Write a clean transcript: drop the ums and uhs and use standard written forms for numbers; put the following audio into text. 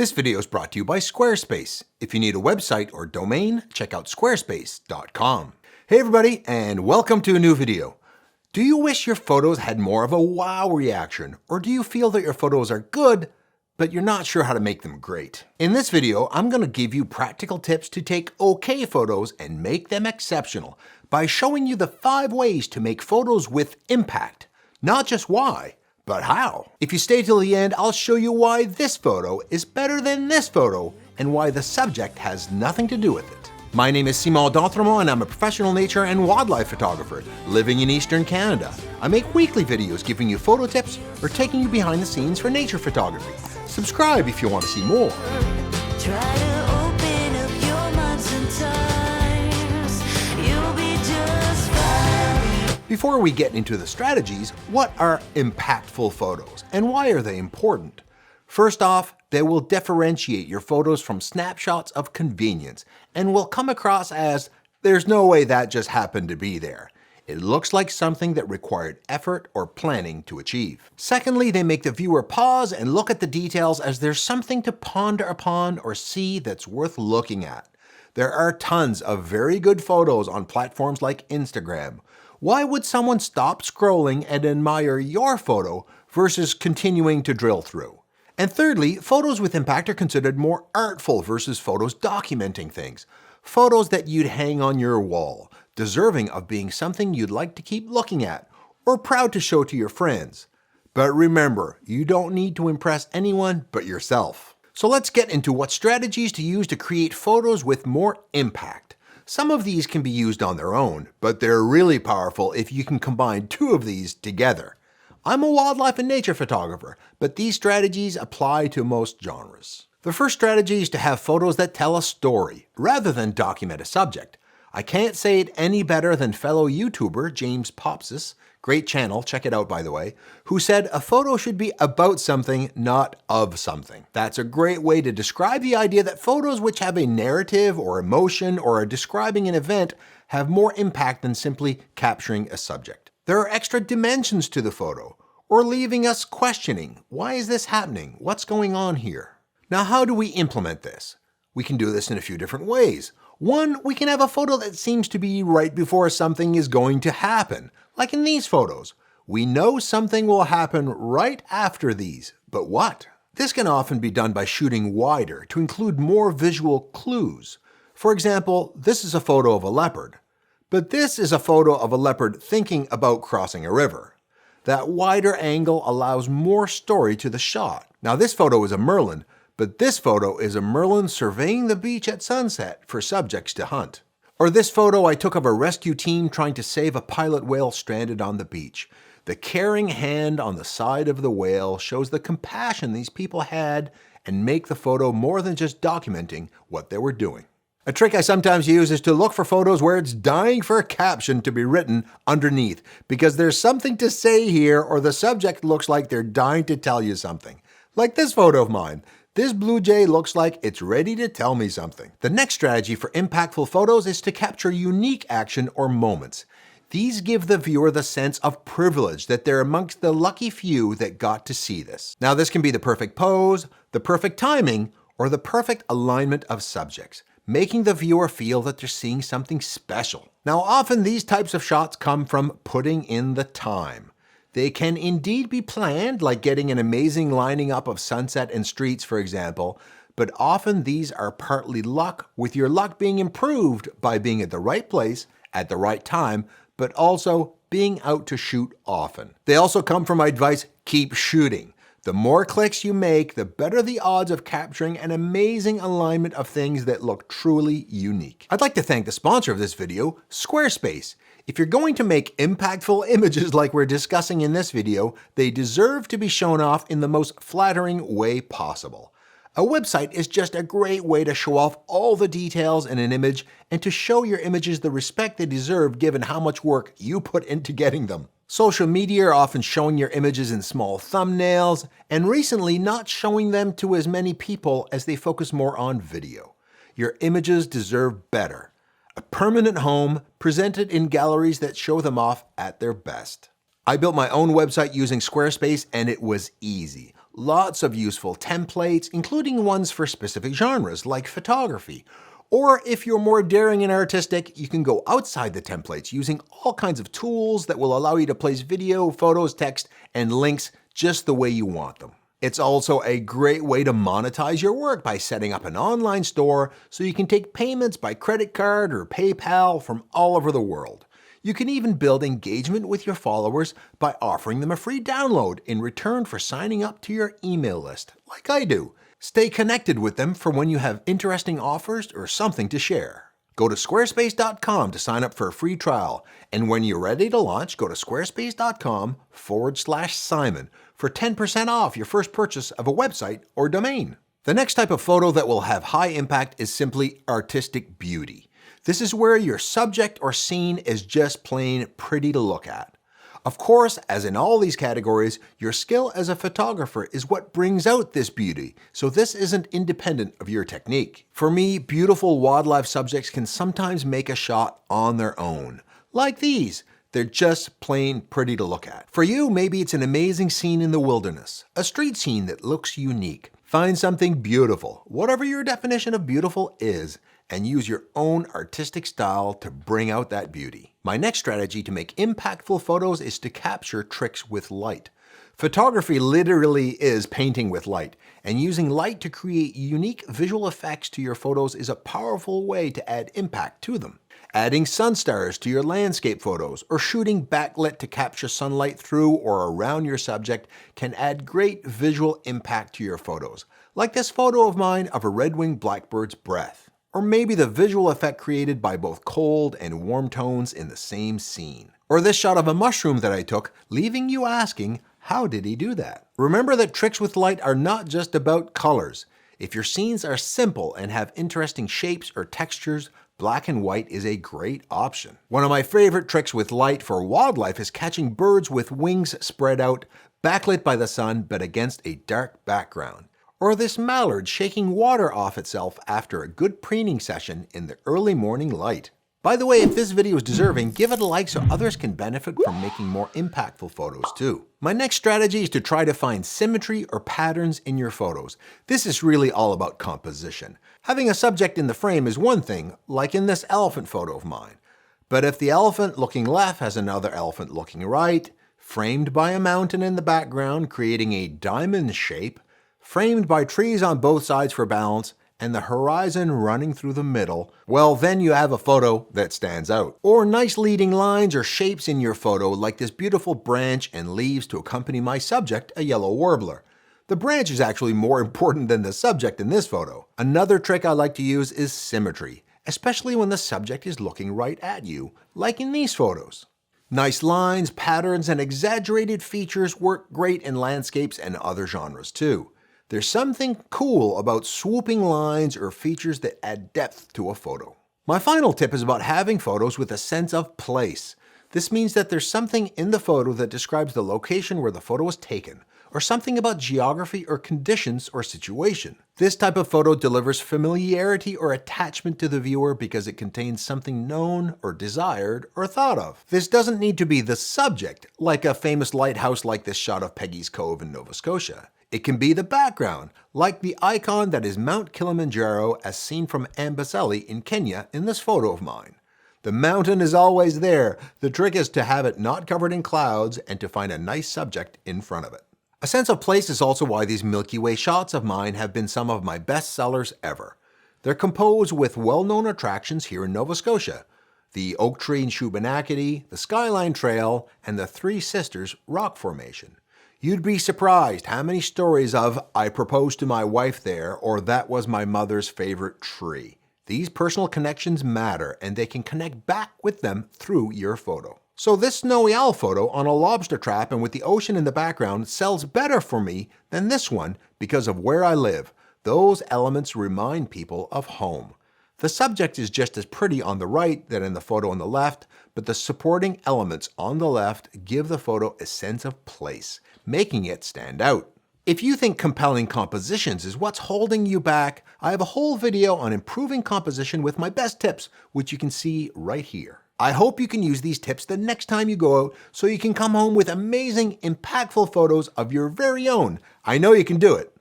This video is brought to you by Squarespace. If you need a website or domain, check out squarespace.com. Hey everybody, and welcome to a new video. Do you wish your photos had more of a wow reaction, or do you feel that your photos are good, but you're not sure how to make them great? In this video, I'm going to give you practical tips to take okay photos and make them exceptional by showing you the 5 ways to make photos with impact. Not just why, but how? If you stay till the end, I'll show you why this photo is better than this photo and why the subject has nothing to do with it. My name is Simon D'Entremont and I'm a professional nature and wildlife photographer living in Eastern Canada. I make weekly videos giving you photo tips or taking you behind the scenes for nature photography. Subscribe if you want to see more. Try to open up your mind sometimes. You'll be just fine. Before we get into the strategies, what are impactful photos and why are they important? First off, they will differentiate your photos from snapshots of convenience and will come across as, there's no way that just happened to be there. It looks like something that required effort or planning to achieve. Secondly, they make the viewer pause and look at the details as there's something to ponder upon or see that's worth looking at. There are tons of very good photos on platforms like Instagram. Why would someone stop scrolling and admire your photo versus continuing to drill through? And thirdly, photos with impact are considered more artful versus photos documenting things. Photos that you'd hang on your wall, deserving of being something you'd like to keep looking at, or proud to show to your friends. But remember, you don't need to impress anyone but yourself. So let's get into what strategies to use to create photos with more impact. Some of these can be used on their own, but they're really powerful if you can combine 2 of these together. I'm a wildlife and nature photographer, but these strategies apply to most genres. The first strategy is to have photos that tell a story, rather than document a subject. I can't say it any better than fellow YouTuber James Popsis, great channel, check it out by the way, who said a photo should be about something, not of something. That's a great way to describe the idea that photos which have a narrative or emotion or are describing an event have more impact than simply capturing a subject. There are extra dimensions to the photo, or leaving us questioning, why is this happening? What's going on here? Now, how do we implement this? We can do this in a few different ways. One, we can have a photo that seems to be right before something is going to happen, like in these photos. We know something will happen right after these, but what? This can often be done by shooting wider to include more visual clues. For example, this is a photo of a leopard. But this is a photo of a leopard thinking about crossing a river. That wider angle allows more story to the shot. Now this photo is a merlin, but this photo is a merlin surveying the beach at sunset for subjects to hunt. Or this photo I took of a rescue team trying to save a pilot whale stranded on the beach. The caring hand on the side of the whale shows the compassion these people had and make the photo more than just documenting what they were doing. A trick I sometimes use is to look for photos where it's dying for a caption to be written underneath, because there's something to say here or the subject looks like they're dying to tell you something. Like this photo of mine. This blue jay looks like it's ready to tell me something. The next strategy for impactful photos is to capture unique action or moments. These give the viewer the sense of privilege that they're amongst the lucky few that got to see this. Now this can be the perfect pose, the perfect timing, or the perfect alignment of subjects, making the viewer feel that they're seeing something special. Now often these types of shots come from putting in the time. They can indeed be planned, like getting an amazing lining up of sunset and streets for example, but often these are partly luck, with your luck being improved by being at the right place at the right time, but also being out to shoot often. They also come from my advice, keep shooting. The more clicks you make, the better the odds of capturing an amazing alignment of things that look truly unique. I'd like to thank the sponsor of this video, Squarespace. If you're going to make impactful images like we're discussing in this video, they deserve to be shown off in the most flattering way possible. A website is just a great way to show off all the details in an image and to show your images the respect they deserve given how much work you put into getting them. Social media are often showing your images in small thumbnails, and recently not showing them to as many people as they focus more on video. Your images deserve better. A permanent home presented in galleries that show them off at their best. I built my own website using Squarespace and it was easy. lots of useful templates, including ones for specific genres like photography. Or if you're more daring and artistic, you can go outside the templates using all kinds of tools that will allow you to place video, photos, text, and links just the way you want them. It's also a great way to monetize your work by setting up an online store so you can take payments by credit card or PayPal from all over the world. You can even build engagement with your followers by offering them a free download in return for signing up to your email list, like I do. Stay connected with them for when you have interesting offers or something to share. Go to squarespace.com to sign up for a free trial, and when you're ready to launch, go to squarespace.com/Simon for 10% off your first purchase of a website or domain. The next type of photo that will have high impact is simply artistic beauty. This is where your subject or scene is just plain pretty to look at. Of course, as in all these categories, your skill as a photographer is what brings out this beauty, so this isn't independent of your technique. For me, beautiful wildlife subjects can sometimes make a shot on their own. Like these. They're just plain pretty to look at. For you, maybe it's an amazing scene in the wilderness, a street scene that looks unique. Find something beautiful, whatever your definition of beautiful is, and use your own artistic style to bring out that beauty. My next strategy to make impactful photos is to capture tricks with light. Photography literally is painting with light, and using light to create unique visual effects to your photos is a powerful way to add impact to them. Adding sun stars to your landscape photos or shooting backlit to capture sunlight through or around your subject can add great visual impact to your photos, like this photo of mine of a red-winged blackbird's breath. Or maybe the visual effect created by both cold and warm tones in the same scene. Or this shot of a mushroom that I took, leaving you asking, how did he do that? Remember that tricks with light are not just about colors. If your scenes are simple and have interesting shapes or textures, black and white is a great option. One of my favorite tricks with light for wildlife is catching birds with wings spread out, backlit by the sun but against a dark background. Or this mallard shaking water off itself after a good preening session in the early morning light. By the way, if this video is deserving, give it a like so others can benefit from making more impactful photos too. My next strategy is to try to find symmetry or patterns in your photos. This is really all about composition. Having a subject in the frame is one thing, like in this elephant photo of mine. But if the elephant looking left has another elephant looking right, framed by a mountain in the background creating a diamond shape, framed by trees on both sides for balance, and the horizon running through the middle, well then you have a photo that stands out. Or nice leading lines or shapes in your photo like this beautiful branch and leaves to accompany my subject, a yellow warbler. The branch is actually more important than the subject in this photo. Another trick I like to use is symmetry, especially when the subject is looking right at you, like in these photos. Nice lines, patterns, and exaggerated features work great in landscapes and other genres too. There's something cool about swooping lines or features that add depth to a photo. My final tip is about having photos with a sense of place. This means that there's something in the photo that describes the location where the photo was taken, or something about geography or conditions or situation. This type of photo delivers familiarity or attachment to the viewer because it contains something known or desired or thought of. This doesn't need to be the subject, like a famous lighthouse like this shot of Peggy's Cove in Nova Scotia. It can be the background, like the icon that is Mount Kilimanjaro as seen from Amboseli in Kenya in this photo of mine. The mountain is always there. The trick is to have it not covered in clouds and to find a nice subject in front of it. A sense of place is also why these Milky Way shots of mine have been some of my best sellers ever. They're composed with well-known attractions here in Nova Scotia: the Oak Tree in Shubenacadie, the Skyline Trail, and the Three Sisters Rock Formation. You'd be surprised how many stories of "I proposed to my wife there" or "that was my mother's favorite tree." These personal connections matter, and they can connect back with them through your photo. So this snowy owl photo on a lobster trap and with the ocean in the background sells better for me than this one because of where I live. Those elements remind people of home. The subject is just as pretty on the right than in the photo on the left, but the supporting elements on the left give the photo a sense of place, making it stand out. If you think compelling compositions is what's holding you back, I have a whole video on improving composition with my best tips, which you can see right here. I hope you can use these tips the next time you go out so you can come home with amazing, impactful photos of your very own. I know you can do it.